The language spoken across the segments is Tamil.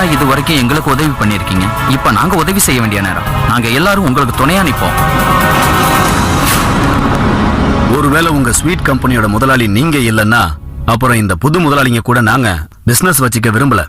தான் இது வரைக்கும் எங்களுக்கு உதவி பண்ணிருக்கீங்க. இப்ப நாங்க உதவி செய்ய வேண்டிய நேரம். நாங்க எல்லாரும் உங்களுக்கு துணையா நிப்போம். ஒருவேளை உங்க ஸ்வீட் கம்பெனியோட முதலாளி நீங்க இல்லைன்னா அப்புறம் இந்த புது முதலாளிங்க கூட நாங்க பிசினஸ் வச்சுக்க விரும்பல.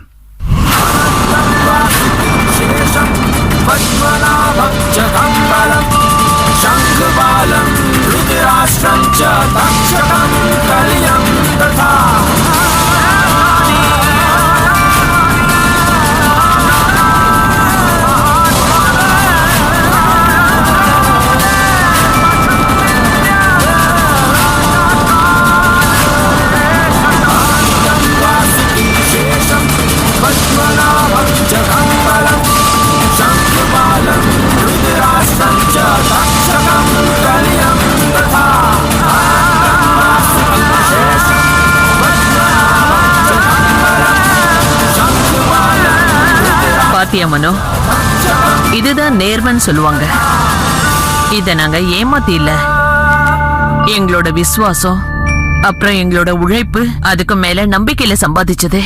பாத்தியா மனோ, இதுதான் நேர்மன்னு சொல்லுவாங்க. இத நாங்க ஏமாத்தி இல்ல, எங்களோட விசுவாசம் அப்புறம் எங்களோட உழைப்பு அதுக்கு மேல நம்பிக்கையில சம்பாதிச்சது.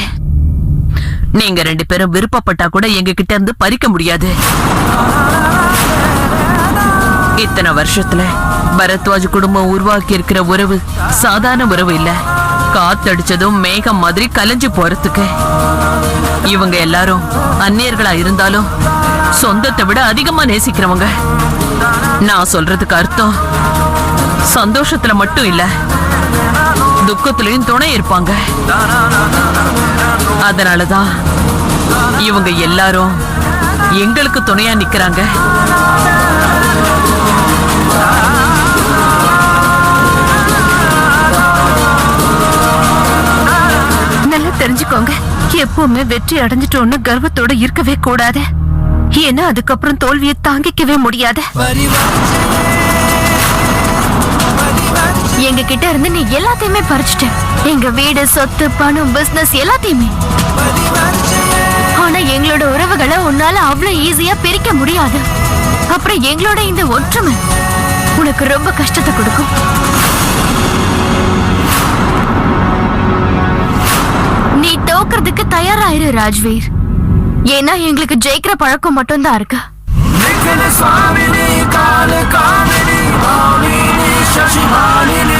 நீங்க 2 பேரும் விருப்பப்பட்டா கூட எங்க கிட்ட இருந்து பறிக்க முடியாது. இத்தனை வருஷத்துல பரத்வாஜ் குடும்பம் உருவாக்கி இருக்கிற உறவு சாதாரண உறவு இல்ல. காத்தடிச்சதும் மேகம் மாதிரி கலைஞ்சு போறதுக்கு. இவங்க எல்லாரும் அந்நியர்களா இருந்தாலும் சொந்தத்தை விட அதிகமா நேசிக்கிறவங்க. நான் சொல்றதுக்கு அர்த்தம் சந்தோஷத்துல மட்டும் இல்ல, துக்கத்திலையும் துணை இருப்பாங்க. அதனாலதான் இவங்க எல்லாரும் எங்களுக்கு துணையா நிக்கிறாங்க. நல்லா தெரிஞ்சுக்கோங்க, எப்பவுமே வெற்றி அடைஞ்சிட்டோன்னு கர்வத்தோட இருக்கவே கூடாது. ஏன்னா அதுக்கப்புறம் தோல்வியை தாங்கிக்கவே முடியாது. எங்க கிட்ட இருந்து நீ எல்லாத்தையுமே பறிச்சுட்ட. எங்க வீடு, சொத்து, பணம், பிசினஸ் எல்லாத்தையுமே. ஆனா எங்களோட உறவுகளை உன்னால அவ்வளவு ஈஸியா பிரிக்க முடியாது. அப்புறம் எங்களோட இந்த ஒற்றுமை உனக்கு ரொம்ப கஷ்டத்தை கொடுக்கும். நீ தோக்குறதுக்கு தயாராயிரு ராஜ்வீர். ஏன்னா எங்களுக்கு ஜெயிக்கிற பழக்கம் மட்டும்தான் இருக்கு. स्वामिनी काल कामिनी मालिनी शशि मालिनी